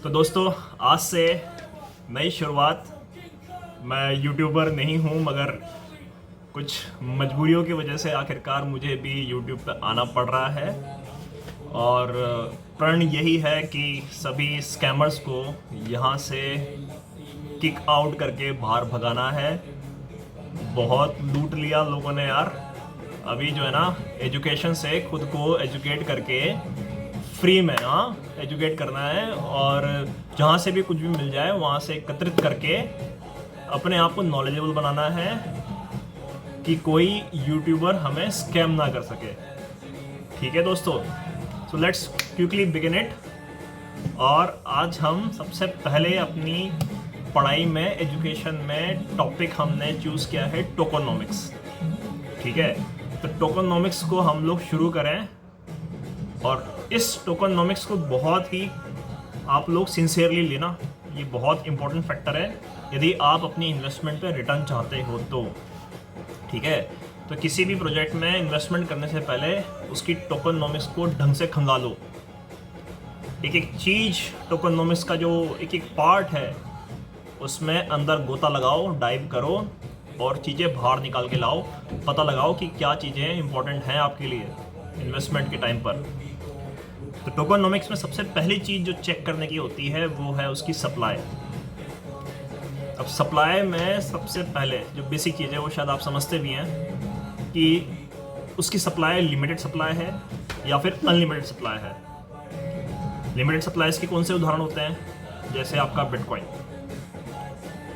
तो दोस्तों, आज से नई शुरुआत। मैं यूट्यूबर नहीं हूँ, मगर कुछ मजबूरियों की वजह से आखिरकार मुझे भी यूट्यूब पर आना पड़ रहा है। और प्रण यही है कि सभी स्कैमर्स को यहाँ से किक आउट करके बाहर भगाना है। बहुत लूट लिया लोगों ने यार। अभी जो है ना, एजुकेशन से खुद को एजुकेट करके फ्री में एजुकेट करना है, और जहाँ से भी कुछ भी मिल जाए वहाँ से एकत्रित करके अपने आप को नॉलेजेबल बनाना है कि कोई यूट्यूबर हमें स्कैम ना कर सके। ठीक है दोस्तों, so let's quickly begin it. और आज हम सबसे पहले अपनी पढ़ाई में, एजुकेशन में टॉपिक हमने चूज़ किया है टोकोनॉमिक्स। ठीक है, तो टोकोनॉमिक्स को हम लोग शुरू करें। और इस टोकोनॉमिक्स को बहुत ही आप लोग सिंसियरली लेना, ये बहुत इंपॉर्टेंट फैक्टर है यदि आप अपनी इन्वेस्टमेंट पे रिटर्न चाहते हो तो। ठीक है, तो किसी भी प्रोजेक्ट में इन्वेस्टमेंट करने से पहले उसकी टोकोनॉमिक्स को ढंग से खंगालो। एक एक चीज़, टोकोनॉमिक्स का जो एक एक पार्ट है उसमें अंदर गोता लगाओ, डाइव करो और चीज़ें बाहर निकाल के लाओ। पता लगाओ कि क्या चीज़ें इंपॉर्टेंट हैं आपके लिए इन्वेस्टमेंट के टाइम पर। तो टोकोनॉमिक्स में सबसे पहली चीज़ जो चेक करने की होती है वो है उसकी सप्लाई। अब सप्लाई में सबसे पहले जो बेसिक चीज़ है वो शायद आप समझते भी हैं कि उसकी सप्लाई लिमिटेड सप्लाई है या फिर अनलिमिटेड सप्लाई है। लिमिटेड सप्लाईज के कौन से उदाहरण होते हैं? जैसे आपका बिटकॉइन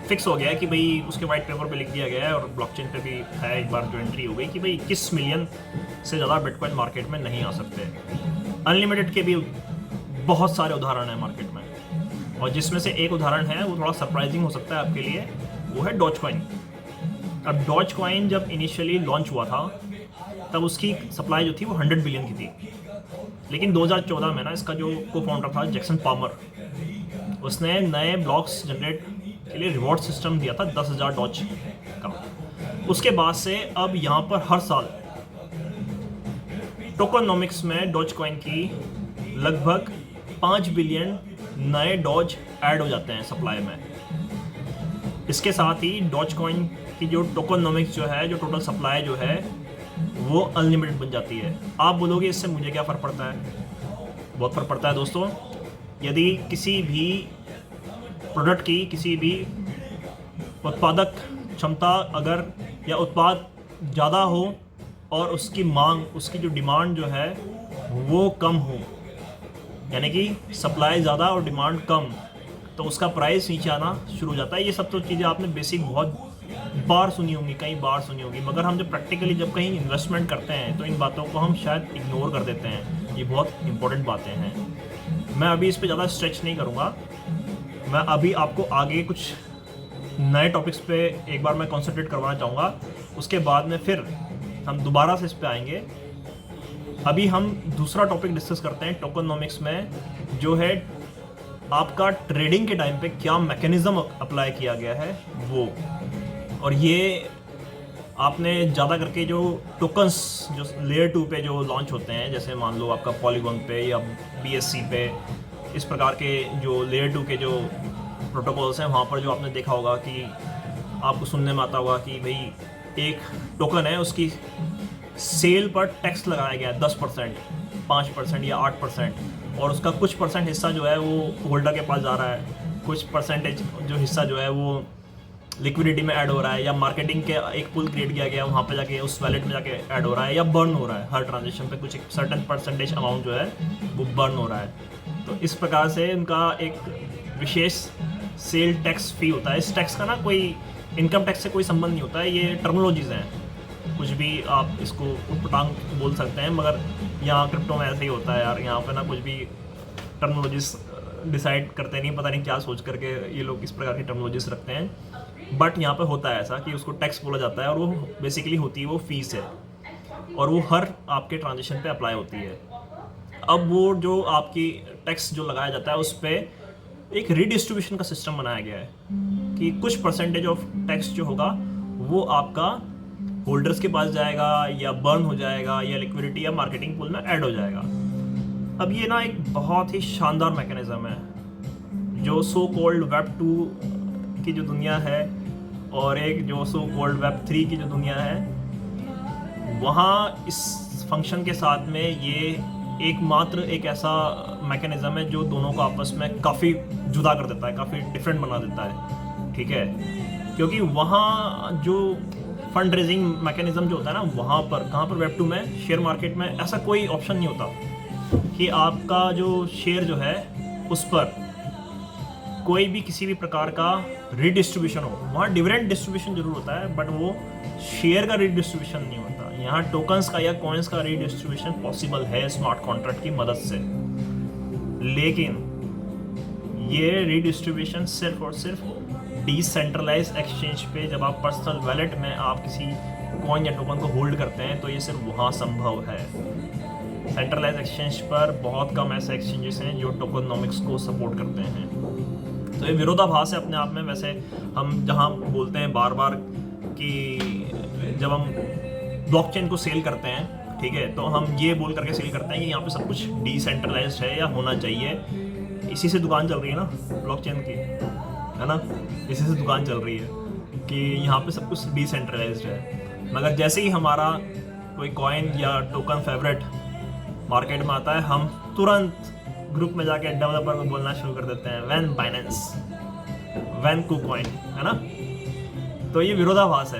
फिक्स हो गया है कि भाई उसके वाइट पेपर पे लिख दिया गया है और ब्लॉकचेन पे भी है, एक बार जो एंट्री हो गई कि भाई 21 मिलियन से ज़्यादा बिटकॉइन मार्केट में नहीं आ सकते। अनलिमिटेड के भी बहुत सारे उदाहरण हैं मार्केट में, और जिसमें से एक उदाहरण है वो थोड़ा सरप्राइजिंग हो सकता है आपके लिए, वो है डॉजकॉइन। अब डॉजकॉइन जब इनिशियली लॉन्च हुआ था तब उसकी सप्लाई जो थी वो 100 बिलियन की थी। लेकिन 2014 में ना इसका जो को फाउंडर था जैक्सन पामर, उसने नए ब्लॉक्स जनरेट के लिए रिवॉर्ड सिस्टम दिया था 10,000 डॉज का। उसके बाद से अब यहाँ पर हर साल टोकोनॉमिक्स में डॉज कॉइन की लगभग 5 बिलियन नए डॉज ऐड हो जाते हैं सप्लाई में। इसके साथ ही डॉज कॉइन की जो टोकोनॉमिक्स जो है, जो टोटल सप्लाई जो है वो अनलिमिटेड बन जाती है। आप बोलोगे इससे मुझे क्या फ़र्क पड़ता है? बहुत फ़र्क पड़ता है दोस्तों। यदि किसी भी प्रोडक्ट की, किसी भी उत्पादक क्षमता अगर या उत्पाद ज़्यादा हो और उसकी मांग, उसकी जो डिमांड जो है वो कम हो, यानी कि सप्लाई ज़्यादा और डिमांड कम, तो उसका प्राइस नीचे आना शुरू हो जाता है। ये सब तो चीज़ें आपने बेसिक बहुत बार सुनी होंगी, कई बार सुनी होंगी, मगर हम जब प्रैक्टिकली जब कहीं इन्वेस्टमेंट करते हैं तो इन बातों को हम शायद इग्नोर कर देते हैं। ये बहुत इंपॉर्टेंट बातें हैं। मैं अभी इस पर ज़्यादा स्ट्रेच नहीं करूँगा। मैं अभी आपको आगे कुछ नए टॉपिक्स पे एक बार मैं कॉन्सेंट्रेट करवाना चाहूँगा, उसके बाद में फिर हम दोबारा से इस पे आएंगे। अभी हम दूसरा टॉपिक डिस्कस करते हैं टोकोनॉमिक्स में, जो है आपका ट्रेडिंग के टाइम पे क्या मैकेनिज़्म अप्लाई किया गया है वो। और ये आपने ज़्यादा करके जो टोकन्स जो लेयर 2 पे जो लॉन्च होते हैं, जैसे मान लो आपका पॉलीगॉन पे या BSC पे, इस प्रकार के जो लेयर 2 के जो प्रोटोकॉल्स हैं, वहाँ पर जो आपने देखा होगा कि आपको सुनने में आता होगा कि भाई एक टोकन है, उसकी सेल पर टैक्स लगाया गया है 10%, 5% या 8%, और उसका कुछ परसेंट हिस्सा जो है वो होल्डर के पास जा रहा है, कुछ परसेंटेज जो हिस्सा जो है वो लिक्विडिटी में ऐड हो रहा है, या मार्केटिंग के एक पूल क्रिएट किया गया वहाँ पे जाके उस वैलेट में जाके ऐड हो रहा है, या बर्न हो रहा है। हर ट्रांजेक्शन पे कुछ एक सर्टेन परसेंटेज अमाउंट जो है वो बर्न हो रहा है। तो इस प्रकार से उनका एक विशेष सेल टैक्स फी होता है। इस टैक्स का ना कोई इनकम टैक्स से कोई संबंध नहीं होता है, ये टर्मिनोलॉजीज़ हैं, कुछ भी आप इसको उटपटांग बोल सकते हैं, मगर यहाँ क्रिप्टो में ऐसे ही होता है यार। यहाँ पे ना कुछ भी टर्मिनोलॉजीज डिसाइड करते नहीं, पता नहीं क्या सोच करके ये लोग इस प्रकार की टर्मिनोलॉजीज रखते हैं, बट यहाँ पे होता है ऐसा कि उसको टैक्स बोला जाता है, और वो बेसिकली होती है वो फीस है, और वो हर आपके ट्रांजेक्शन पे अप्लाई होती है। अब वो जो आपकी टैक्स जो लगाया जाता है उस पर एक रीडिस्ट्रीब्यूशन का सिस्टम बनाया गया है कि कुछ परसेंटेज ऑफ टैक्स जो होगा वो आपका होल्डर्स के पास जाएगा, या बर्न हो जाएगा, या लिक्विडिटी या मार्केटिंग पूल में ऐड हो जाएगा। अब ये ना एक बहुत ही शानदार मैकेनिज्म है जो सो कॉल्ड वेब 2 की जो दुनिया है और एक जो सो कॉल्ड वेब 3 की जो दुनिया है, वहाँ इस फंक्शन के साथ में ये एकमात्र एक ऐसा मैकेनिज़्म है जो दोनों को आपस में काफ़ी जुदा कर देता है, काफ़ी डिफरेंट बना देता है, ठीक है। क्योंकि वहाँ जो फंड रेजिंग मैकेनिज़्म जो होता है ना, वहाँ पर कहाँ पर वेब 2 में शेयर मार्केट में ऐसा कोई ऑप्शन नहीं होता कि आपका जो शेयर जो है उस पर कोई भी किसी भी प्रकार का रीडिस्ट्रीब्यूशन हो। वहाँ डिविडेंड डिस्ट्रीब्यूशन जरूर होता है, बट वो शेयर का रीडिस्ट्रीब्यूशन नहीं होता। यहाँ टोकन्स का या कॉइन्स का रीडिस्ट्रीब्यूशन पॉसिबल है स्मार्ट कॉन्ट्रैक्ट की मदद से, लेकिन ये रीडिस्ट्रीब्यूशन सिर्फ और सिर्फ डिसेंट्रलाइज एक्सचेंज पे, जब आप पर्सनल वैलेट में आप किसी कॉइन या टोकन को होल्ड करते हैं तो ये सिर्फ वहाँ संभव है। सेंट्रलाइज एक्सचेंज पर बहुत कम ऐसे एक्सचेंजेस हैं जो टोकनोमिक्स को सपोर्ट करते हैं। तो ये विरोधाभास है अपने आप में। वैसे हम जहाँ बोलते हैं बार बार कि जब हम ब्लॉकचेन को सेल करते हैं, ठीक है, तो हम ये बोल करके सेल करते हैं कि यहाँ पे सब कुछ डिसेंट्रलाइज्ड है या होना चाहिए। इसी से दुकान चल रही है ना ब्लॉकचेन की, है ना, इसी से दुकान चल रही है कि यहाँ पे सब कुछ डिसेंट्रलाइज्ड है। मगर जैसे ही हमारा कोई कॉइन या टोकन फेवरेट मार्केट में आता है, हम तुरंत ग्रुप में जाके डेवलपर को बोलना शुरू कर देते हैं वैन बाइनेंस, वैन कुकॉइन, है ना। तो ये विरोधाभास है,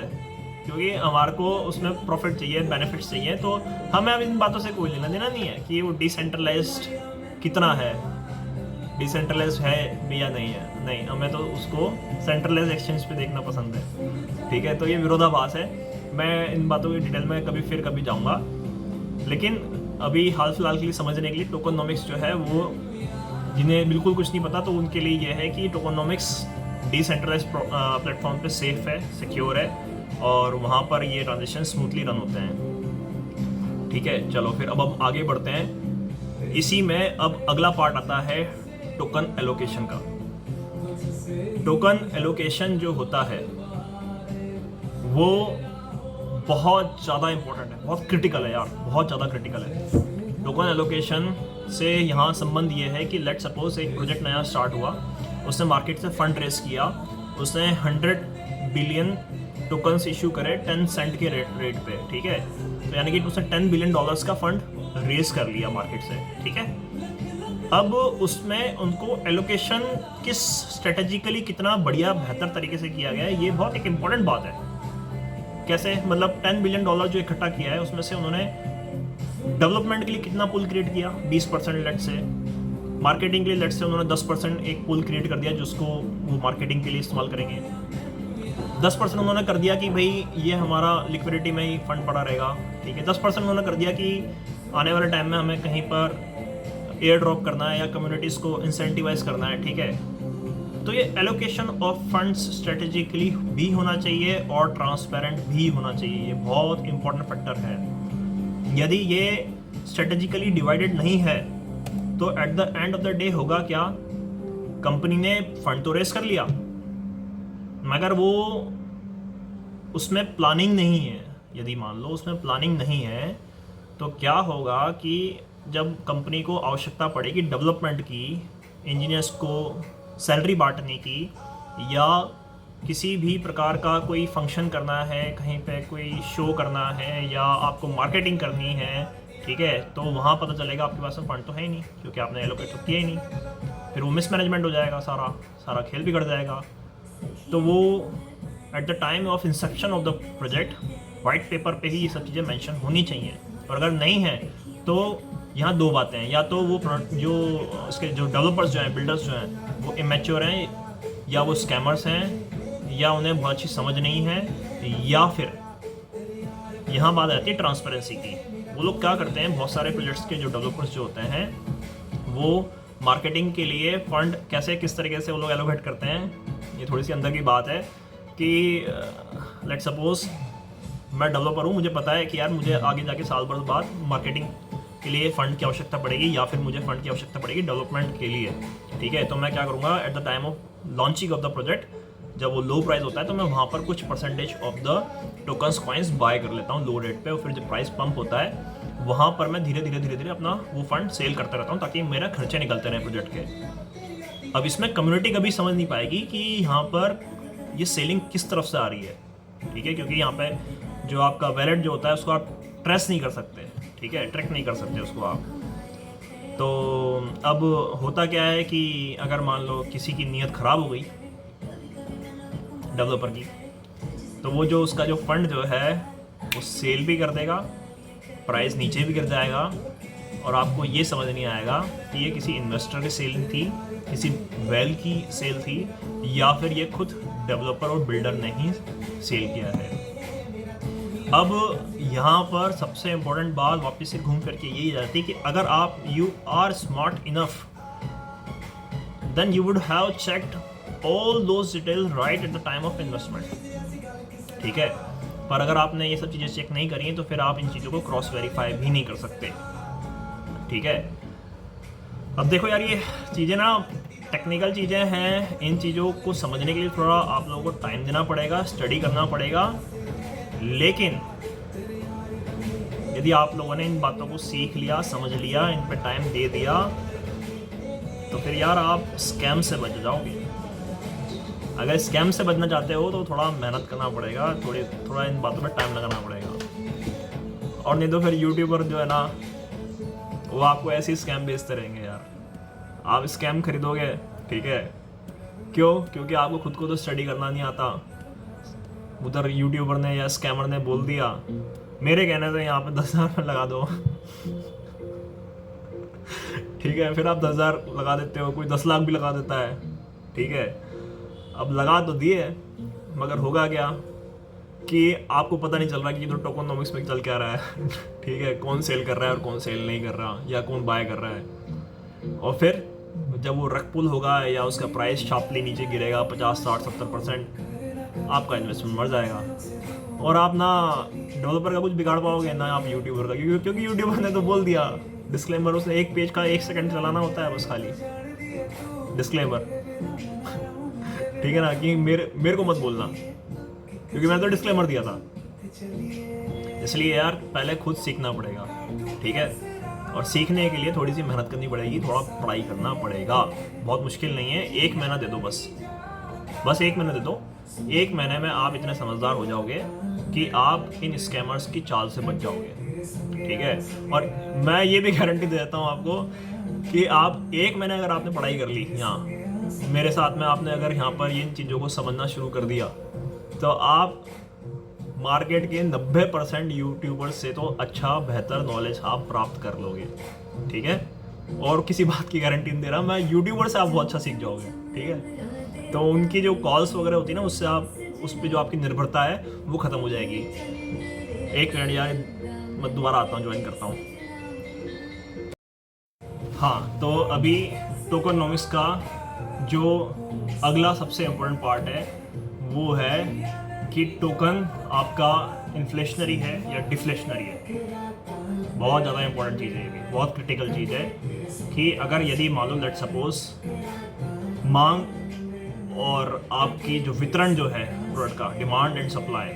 क्योंकि हमारे को उसमें प्रॉफिट चाहिए, बेनिफिट्स चाहिए, तो हमें अब इन बातों से कोई लेना देना नहीं है कि वो डिसेंट्रलाइज्ड कितना है, डिसेंट्रलाइज्ड है भी या नहीं है। नहीं, हमें तो उसको सेंट्रलाइज एक्सचेंज पे देखना पसंद है, ठीक है। तो ये विरोधाभास है। मैं इन बातों की डिटेल में कभी जाऊँगा, लेकिन अभी हाल फिलहाल के लिए समझने के लिए टोकनोमिक्स जो है वो, जिन्हें बिल्कुल कुछ नहीं पता, तो उनके लिए ये है कि टोकनोमिक्स डिसेंट्रलाइज प्लेटफॉर्म पे सेफ है, सिक्योर है, और वहाँ पर ये ट्रांजेक्शन स्मूथली रन होते हैं, ठीक है। चलो फिर अब हम आगे बढ़ते हैं। इसी में अब अगला पार्ट आता है टोकन एलोकेशन का। टोकन एलोकेशन जो होता है वो बहुत ज़्यादा इंपॉर्टेंट है, बहुत क्रिटिकल है यार, बहुत ज़्यादा क्रिटिकल है। टोकन एलोकेशन से यहाँ संबंध ये है कि लेट सपोज एक प्रोजेक्ट नया स्टार्ट हुआ, उसने मार्केट से फंड रेस किया, उसने 100 बिलियन टोकन्स इशू करे 10 सेंट के रेट पे, ठीक है। तो यानी कि उसने $10 बिलियन का फंड रेस कर लिया मार्केट से, ठीक है। अब उसमें उनको एलोकेशन किस स्ट्रेटेजिकली कितना बढ़िया बेहतर तरीके से किया गया है, ये बहुत एक इम्पॉर्टेंट बात है। कैसे, मतलब $10 बिलियन जो इकट्ठा किया है, उसमें से उन्होंने डेवलपमेंट के लिए कितना पूल क्रिएट किया, 20% लेट से। मार्केटिंग के लिए लेट से उन्होंने 10% एक पूल क्रिएट कर दिया जिसको वो मार्केटिंग के लिए इस्तेमाल करेंगे। 10% उन्होंने कर दिया कि भाई ये हमारा लिक्विडिटी में ही फंड पड़ा रहेगा, ठीक है। 10% उन्होंने कर दिया कि आने वाले टाइम में हमें कहीं पर एयर ड्रॉप करना है या कम्युनिटीज़ को इंसेंटिवाइज करना है, ठीक है। तो ये एलोकेशन ऑफ फंड्स स्ट्रेटेजिकली भी होना चाहिए और ट्रांसपेरेंट भी होना चाहिए। ये बहुत इंपॉर्टेंट फैक्टर है। यदि ये स्ट्रेटेजिकली डिवाइडेड नहीं है तो at the end of the day होगा क्या, कंपनी ने फंड तो रेस कर लिया मगर वो उसमें प्लानिंग नहीं है। यदि मान लो उसमें प्लानिंग नहीं है तो क्या होगा कि जब कंपनी को आवश्यकता पड़ेगी डेवलपमेंट की, इंजीनियर्स को सैलरी बांटने की, या किसी भी प्रकार का कोई फंक्शन करना है, कहीं पे कोई शो करना है, या आपको मार्केटिंग करनी है, ठीक है, तो वहाँ पता चलेगा आपके पास में फंड तो है ही नहीं, क्योंकि आपने एलोकेट तो किया ही नहीं। फिर वो मिसमैनेजमेंट हो जाएगा, सारा खेल बिगड़ जाएगा। तो वो eight the time of Inception of the project white paper पे ही ये सब चीज़ें मेंशन होनी चाहिए। और अगर नहीं है तो यहाँ दो बातें हैं, या तो वो जो इसके जो डेवलपर्स जो हैं, बिल्डर्स जो हैं, वो इमेच्योर हैं, या वो स्कैमर्स हैं, या उन्हें बहुत अच्छी समझ नहीं है, या फिर यहाँ बात आती है ट्रांसपेरेंसी की। वो लोग क्या करते हैं, बहुत सारे प्रोजेक्ट्स के जो डेवलपर्स जो होते हैं वो मार्केटिंग के लिए फंड किस तरीके से वो लोग एलोकेट करते हैं। ये थोड़ी सी अंदर की बात है कि लेट सपोज मैं डेवलपर हूँ, मुझे पता है कि यार मुझे आगे जाके साल भर बाद मार्केटिंग के लिए फ़ंड की आवश्यकता पड़ेगी, या फिर मुझे फ़ंड की आवश्यकता पड़ेगी डेवलपमेंट के लिए, ठीक है। तो मैं क्या करूँगा, eight the time of launching of the project, जब वो लो प्राइस होता है तो मैं वहाँ पर कुछ percentage of the tokens coins buy कर लेता हूँ लो रेट पे, और फिर जब प्राइस पंप होता है वहाँ पर मैं धीरे धीरे अपना वो फंड सेल करता रहता हूँ ताकि मेरा खर्चे निकलते रहें प्रोजेक्ट के। अब इसमें कम्युनिटी कभी समझ नहीं पाएगी कि यहाँ पर ये सेलिंग किस तरफ से आ रही है, ठीक है, क्योंकि यहाँ पे जो आपका वैलेट जो होता है उसको आप ट्रेस नहीं कर सकते, ठीक है, ट्रैक नहीं कर सकते उसको आप। तो अब होता क्या है कि अगर मान लो किसी की नीयत ख़राब हो गई डेवलपर की, तो वो जो उसका जो फंड जो है वो सेल भी कर देगा, प्राइस नीचे भी गिर जाएगा, और आपको ये समझ नहीं आएगा कि ये किसी इन्वेस्टर की सेल थी, किसी वेल की सेल थी, या फिर ये खुद डेवलपर और बिल्डर ने ही सेल किया है। अब यहाँ पर सबसे इम्पोर्टेंट बात वापस से घूम करके यही जाती है कि अगर आप you are smart enough then you would have checked all those detail right at the time of investment, ठीक है। पर अगर आपने ये सब चीज़ें चेक नहीं करी हैं तो फिर आप इन चीज़ों को क्रॉस वेरीफाई भी नहीं कर सकते, ठीक है। अब देखो यार, ये चीज़ें ना टेक्निकल चीज़ें हैं, इन चीज़ों को समझने के लिए थोड़ा आप लोगों को टाइम देना पड़ेगा, स्टडी करना पड़ेगा। लेकिन यदि आप लोगों ने इन बातों को सीख लिया, समझ लिया, इन पे टाइम दे दिया, तो फिर यार आप स्कैम से बच जाओगे। अगर स्कैम से बचना चाहते हो तो थोड़ा मेहनत करना पड़ेगा, थोड़ा इन बातों में टाइम लगाना पड़ेगा, और नहीं तो फिर यूट्यूबर जो है ना वो आपको ऐसे ही स्कैम बेचते रहेंगे यार। आप स्कैम खरीदोगे, ठीक है, क्यों? क्योंकि आपको खुद को तो स्टडी करना नहीं आता, उधर यूट्यूबर ने या स्कैमर ने बोल दिया, मेरे कहने से यहाँ पे 10,000 लगा दो ठीक है, फिर आप 10,000 लगा देते हो, कोई 10 लाख भी लगा देता है, ठीक है। अब लगा तो दिए, मगर होगा क्या कि आपको पता नहीं चल रहा कि ये तो टोकोनॉमिक्स में चल क्या रहा है ठीक है, कौन सेल कर रहा है और कौन सेल नहीं कर रहा, या कौन बाय कर रहा है। और फिर जब वो रग पुल होगा या उसका प्राइस शार्पली नीचे गिरेगा 50, 60, 70%, आपका इन्वेस्टमेंट मर जाएगा, और आप ना डेवलपर का कुछ बिगाड़ पाओगे ना आप यूट्यूबर का, क्योंकि यूट्यूबर ने तो बोल दिया डिस्क्लेमर, उसने एक पेज का 1 सेकंड चलाना होता है बस, खाली डिस्क्लेमर ठीक है ना, कि मेरे को मत बोलना, क्योंकि मैंने तो डिस्क्लेमर दिया था। इसलिए यार पहले खुद सीखना पड़ेगा, ठीक है, और सीखने के लिए थोड़ी सी मेहनत करनी पड़ेगी, थोड़ा पढ़ाई करना पड़ेगा, बहुत मुश्किल नहीं है। 1 महीना दे दो, बस 1 महीना दे दो। 1 महीने में आप इतने समझदार हो जाओगे कि आप इन स्कैमर्स की चाल से बच जाओगे, ठीक है। और मैं ये भी गारंटी दे देता हूँ आपको कि आप 1 महीने अगर आपने पढ़ाई कर ली यहाँ मेरे साथ में, आपने अगर यहाँ पर इन चीज़ों को समझना शुरू कर दिया, तो आप मार्केट के 90% यूट्यूबर से तो अच्छा बेहतर नॉलेज आप प्राप्त कर लोगे, ठीक है। और किसी बात की गारंटी नहीं दे रहा मैं, यूट्यूबर से आप बहुत अच्छा सीख जाओगे, ठीक है। तो उनकी जो कॉल्स वगैरह होती है ना, उससे आप उस पर जो आपकी निर्भरता है वो ख़त्म हो जाएगी। 1 मिनट यार, मैं दोबारा आता हूँ, ज्वाइन करता हूँ। हाँ, तो अभी टोकनॉमिक्स का जो अगला सबसे इम्पोर्टेंट पार्ट है वो है कि टोकन आपका इन्फ्लेशनरी है या डिफ्लेशनरी है। बहुत ज़्यादा इम्पोर्टेंट चीज़ है, ये भी बहुत क्रिटिकल चीज़ है कि अगर यदि मान लो लेट सपोज मांग और आपकी जो वितरण जो है प्रोडक्ट का, डिमांड एंड सप्लाई,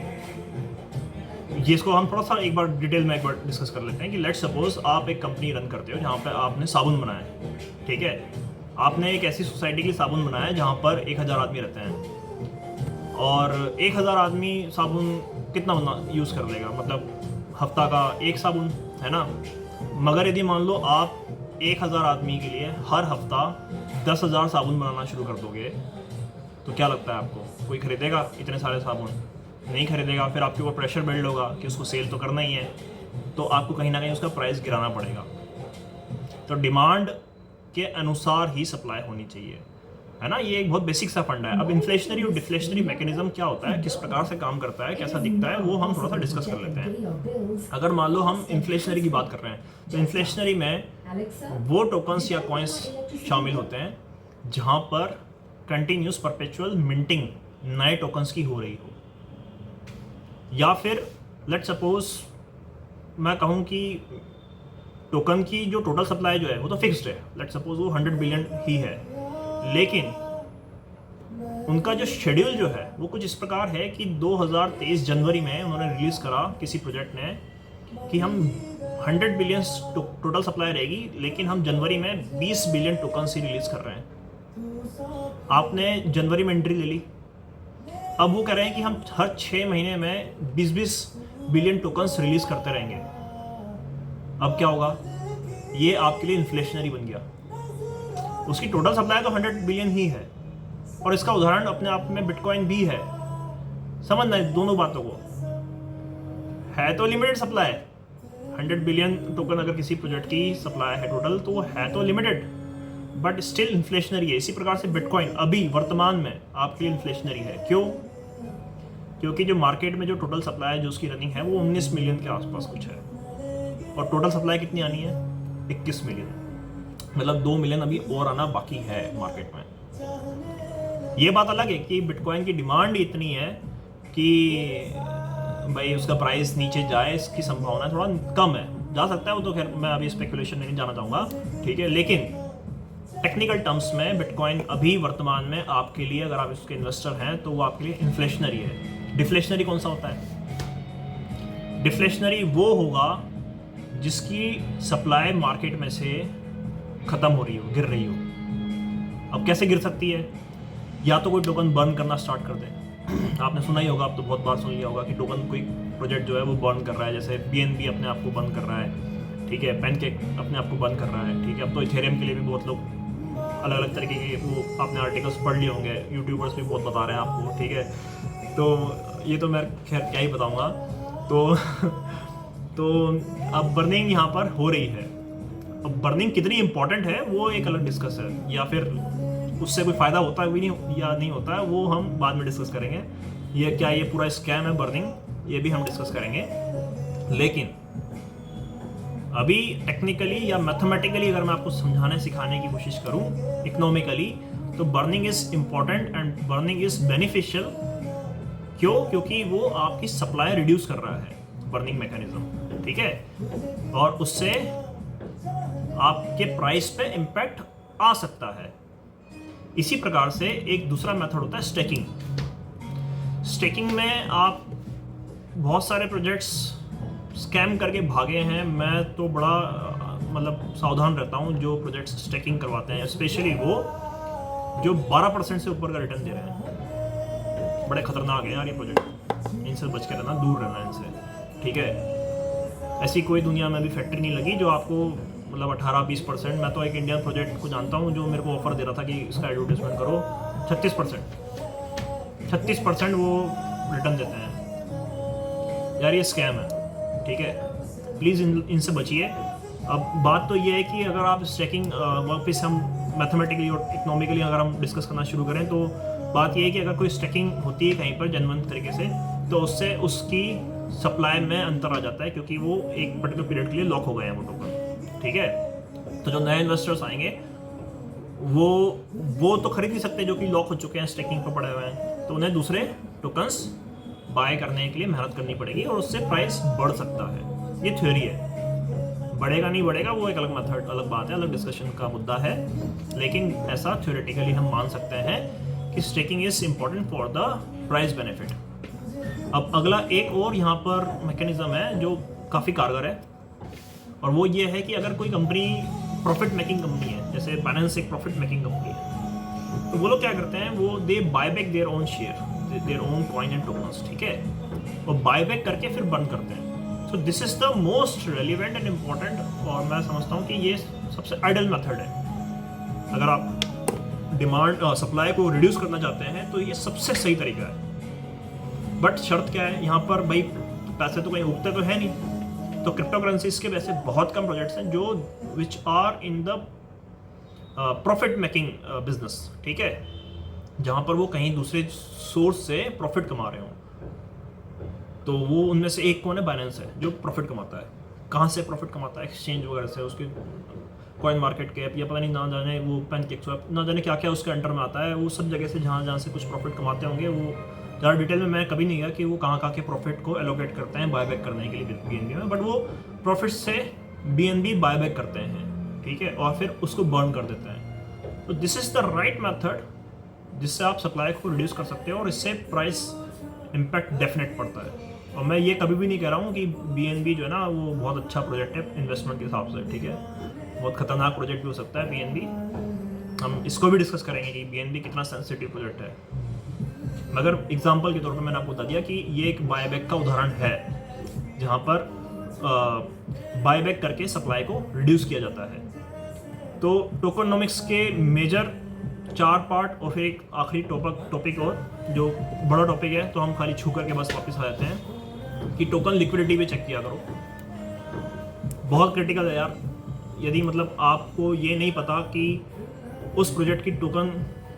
ये इसको हम थोड़ा सा एक बार डिटेल में एक बार डिस्कस कर लेते हैं कि लेट सपोज आप एक कंपनी रन करते हो जहाँ पे आपने साबुन बनाया है, ठीक है। आपने एक ऐसी सोसाइटी के लिए साबुन बनाया है जहाँ पर 1000 आदमी रहते हैं, और 1000 आदमी साबुन कितना यूज़ कर लेगा, मतलब हफ्ता का एक साबुन, है ना। मगर यदि मान लो आप 1000 आदमी के लिए हर हफ्ता 10,000 साबुन बनाना शुरू कर दोगे, तो क्या लगता है आपको कोई खरीदेगा इतने सारे साबुन? नहीं खरीदेगा। फिर आपके ऊपर प्रेशर बिल्ड होगा कि उसको सेल तो करना ही है, तो आपको कहीं ना कहीं उसका प्राइस गिराना पड़ेगा। तो डिमांड के अनुसार ही सप्लाई होनी चाहिए, है ना। ये एक बहुत बेसिक सा फंडा है। अब इन्फ्लेशनरी और डिफ्लेशनरी मैकेनिज्म क्या होता है, किस प्रकार से काम करता है, कैसा दिखता है, वो हम थोड़ा सा डिस्कस कर लेते हैं। अगर मान लो हम इन्फ्लेशनरी की बात कर रहे हैं, तो इन्फ्लेशनरी में वो टोकन्स या कॉइन्स शामिल होते हैं जहाँ पर कंटिन्यूस परपेचुअल मिंटिंग नए टोकन्स की हो रही हो, या फिर लेट सपोज मैं कहूँ कि टोकन की जो टोटल सप्लाई जो है वो तो फिक्स्ड है, लेट सपोज वो 100 बिलियन ही है, लेकिन उनका जो शेड्यूल जो है वो कुछ इस प्रकार है कि 2023 जनवरी में उन्होंने रिलीज करा किसी प्रोजेक्ट ने कि हम 100 बिलियन टोटल सप्लाई रहेगी, लेकिन हम जनवरी में 20 बिलियन टोकन ही रिलीज कर रहे हैं, आपने जनवरी में एंट्री ले ली, अब वो कह रहे हैं कि हम हर 6 महीने में 20-20 बिलियन टोकन्स रिलीज करते रहेंगे। अब क्या होगा, ये आपके लिए इन्फ्लेशनरी बन गया। उसकी टोटल सप्लाई तो 100 बिलियन ही है, और इसका उदाहरण अपने आप में बिटकॉइन भी है। समझना है दोनों बातों को, है तो लिमिटेड सप्लाई, 100 बिलियन टोकन अगर किसी प्रोजेक्ट की सप्लाई है टोटल, तो वो है तो लिमिटेड, बट स्टिल इन्फ्लेशनरी है। इसी प्रकार से बिटकॉइन अभी वर्तमान में आपके लिए इन्फ्लेशनरी है। क्यों? क्योंकि जो मार्केट में जो टोटल सप्लाई है, जो उसकी रनिंग है, वो 19 मिलियन के आसपास कुछ है, और टोटल सप्लाई कितनी आनी है? 21 मिलियन। मतलब 2 मिलियन अभी और आना बाकी है मार्केट में। ये बात अलग है कि बिटकॉइन की डिमांड इतनी है कि भाई उसका प्राइस नीचे जाए, इसकी संभावना थोड़ा कम है, जा सकता है वो तो, खैर मैं अभी स्पेकुलेशन नहीं जाना चाहूँगा, ठीक है। लेकिन टेक्निकल टर्म्स में बिटकॉइन अभी वर्तमान में आपके लिए, अगर आप इसके इन्वेस्टर हैं, तो वो आपके लिए इन्फ्लेशनरी है। डिफ्लेशनरी कौन सा होता है? डिफ्लेशनरी वो होगा जिसकी सप्लाई मार्केट में से ख़त्म हो रही हो, गिर रही हो। अब कैसे गिर सकती है? या तो कोई टोकन बर्न करना स्टार्ट कर दे। आपने सुना ही होगा, आप तो बहुत बार सुन लिया होगा कि टोकन कोई प्रोजेक्ट जो है वो बर्न कर रहा है, जैसे BNB अपने आप को बर्न कर रहा है, ठीक है, पैनकेक अपने आप को बर्न कर रहा है, ठीक है। अब तो इथेरियम के लिए भी बहुत लोग अलग अलग तरीके के, वो आपने आर्टिकल्स पढ़ लिए होंगे, यूट्यूबर्स भी बहुत बता रहे हैं आपको, ठीक है। तो ये तो मैं खैर क्या ही बताऊँगा। तो अब बर्निंग यहाँ पर हो रही है। अब बर्निंग कितनी इंपॉर्टेंट है वो एक अलग डिस्कस है, या फिर उससे कोई फ़ायदा होता है भी नहीं या नहीं होता है, वो हम बाद में डिस्कस करेंगे। ये क्या ये पूरा स्कैम है बर्निंग, ये भी हम डिस्कस करेंगे। लेकिन अभी टेक्निकली या मैथमेटिकली अगर मैं आपको समझाने सिखाने की कोशिश करूं, इकोनॉमिकली, तो burning is important and burning is beneficial. क्यों? क्योंकि वो आपकी सप्लाई रिड्यूस कर रहा है, बर्निंग मैकेनिज्म, ठीक है, और उससे आपके प्राइस पे इम्पैक्ट आ सकता है। इसी प्रकार से एक दूसरा मेथड होता है स्टेकिंग। स्टेकिंग में आप बहुत सारे प्रोजेक्ट्स स्कैम करके भागे हैं। मैं तो बड़ा मतलब सावधान रहता हूँ जो प्रोजेक्ट्स स्टेकिंग करवाते हैं, स्पेशली वो जो 12% से ऊपर का रिटर्न दे रहे हैं। बड़े खतरनाक है यार ये प्रोजेक्ट, इनसे बच के रहना, दूर रहना इनसे, ठीक है। ऐसी कोई दुनिया में अभी फैक्ट्री नहीं लगी जो आपको मतलब 18-20%। मैं तो एक इंडियन प्रोजेक्ट को जानता हूँ जो मेरे को ऑफर दे रहा था कि इसका एडवर्टाइजमेंट करो, 36% वो रिटर्न देते हैं। यार ये स्कैम है, ठीक है, प्लीज़ इनसे बचिए। अब बात तो ये है कि अगर आप स्टेकिंग वापस हम मैथमेटिकली और इकोनॉमिकली अगर हम डिस्कस करना शुरू करें, तो बात ये है कि अगर कोई स्टेकिंग होती है कहीं पर जेन्युइन तरीके से, तो उससे उसकी सप्लाई में अंतर आ जाता है, क्योंकि वो एक पर्टिकुलर पीरियड के लिए लॉक हो गए हैं वो टोकन, ठीक है। तो जो नए इन्वेस्टर्स आएंगे वो तो खरीद नहीं सकते जो कि लॉक हो चुके हैं, स्टेकिंग पर पड़े हुए हैं, तो उन्हें दूसरे टोकन्स बाय करने के लिए मेहनत करनी पड़ेगी और उससे प्राइस बढ़ सकता है। ये थ्योरी है, बढ़ेगा नहीं बढ़ेगा वो एक अलग मेथड, अलग बात है, अलग डिस्कशन का मुद्दा है। लेकिन ऐसा थ्योरेटिकली हम मान सकते हैं कि staking is important for the price benefit. अब अगला एक और यहाँ पर मैकेनिज्म है जो काफ़ी कारगर है, और वो ये है कि अगर कोई कंपनी प्रॉफिट मेकिंग कंपनी है, जैसे बाइनेंस एक प्रॉफिट मेकिंग कंपनी है, तो वो लोग क्या करते हैं, वो they buy back their own share, their own coin and tokens, ठीक है, और बाय बैक करके फिर बंद करते हैं। So this is the most relevant and important, और मैं समझता हूँ कि ये सबसे आइडियल मेथड है। अगर आप डिमांड सप्लाई को रिड्यूस करना चाहते हैं तो ये सबसे सही तरीका है। बट शर्त क्या है यहाँ पर, भाई पैसे तो कहीं उगते तो है नहीं, तो क्रिप्टो करेंसीज के वैसे बहुत कम प्रोजेक्ट्स हैं जो which are in the profit making business, ठीक है, जहाँ पर वो कहीं दूसरे सोर्स से प्रॉफिट कमा रहे हों। तो वो उनमें से एक कौन है? बाइनेंस है, जो प्रॉफिट कमाता है। कहाँ से प्रॉफिट कमाता है? एक्सचेंज वगैरह से, उसके कॉइन मार्केट कैप या पता नहीं ना जाने वो पैनकेक स्वैप ना जाने क्या क्या उसके अंडर में आता है, वो सब जगह से जहाँ से कुछ प्रॉफिट कमाते होंगे। वो ज़्यादा डिटेल में मैं कभी नहीं गया कि वो कहाँ के प्रॉफिट को एलोकेट करते हैं बायबैक करने के लिए BNB में, बट वो प्रॉफिट से BNB बायबैक करते हैं, ठीक है, और फिर उसको बर्न कर देते हैं। तो this is the right method जिससे आप सप्लाई को रिड्यूस कर सकते हो और इससे प्राइस इम्पैक्ट डेफिनेट पड़ता है। और मैं ये कभी भी नहीं कह रहा हूँ कि BNB जो है ना वो बहुत अच्छा प्रोजेक्ट है इन्वेस्टमेंट के हिसाब से, ठीक है, बहुत खतरनाक प्रोजेक्ट भी हो सकता है BNB, हम इसको भी डिस्कस करेंगे कि BNB कितना सेंसिटिव प्रोजेक्ट है। मगर एग्जांपल के तौर पे मैंने आपको बता दिया कि ये एक बायबैक का उदाहरण है जहाँ पर बायबैक करके सप्लाई को रिड्यूस किया जाता है। तो टोकनोमिक्स के मेजर 4 पार्ट और फिर एक आखिरी टॉपिक और जो बड़ा टॉपिक है तो हम खाली छू करके बस वापस आ जाते हैं कि टोकन लिक्विडिटी भी चेक किया करो। बहुत क्रिटिकल है यार। यदि मतलब आपको ये नहीं पता कि उस प्रोजेक्ट की टोकन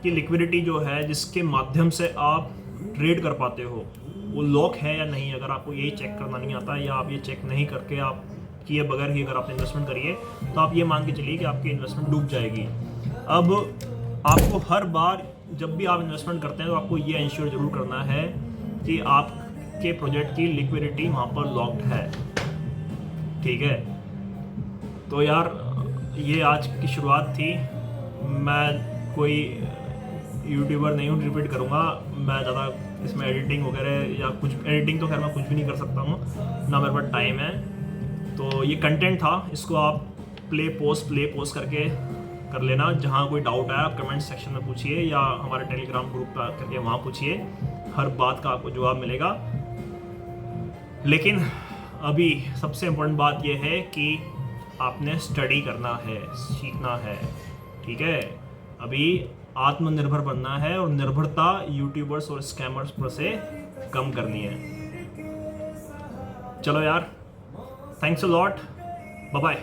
की लिक्विडिटी जो है जिसके माध्यम से आप ट्रेड कर पाते हो वो लॉक है या नहीं, अगर आपको ये चेक करना नहीं आता है या आप ये चेक नहीं करके आप किए बगैर ही अगर आप इन्वेस्टमेंट करिए तो आप ये मान के चलिए कि आपकी इन्वेस्टमेंट डूब जाएगी। अब आपको हर बार जब भी आप इन्वेस्टमेंट करते हैं तो आपको ये इंश्योर जरूर करना है कि आपके प्रोजेक्ट की लिक्विडिटी वहाँ पर लॉक्ड है, ठीक है। तो यार ये आज की शुरुआत थी। मैं कोई यूट्यूबर नहीं हूँ, रिपीट करूँगा मैं ज़्यादा इसमें एडिटिंग वगैरह या कुछ, एडिटिंग तो खैर मैं कुछ भी नहीं कर सकता हूँ ना मेरे पास टाइम है। तो ये कंटेंट था, इसको आप प्ले पोस्ट करके कर लेना। जहाँ कोई डाउट है आप कमेंट सेक्शन में पूछिए या हमारे टेलीग्राम ग्रुप पर करके वहाँ पूछिए, हर बात का आपको जवाब मिलेगा। लेकिन अभी सबसे इम्पोर्टेंट बात यह है कि आपने स्टडी करना है, सीखना है, ठीक है। अभी आत्मनिर्भर बनना है और निर्भरता यूट्यूबर्स और स्कैमर्स पर से कम करनी है। चलो यार, thanks a lot, bye bye.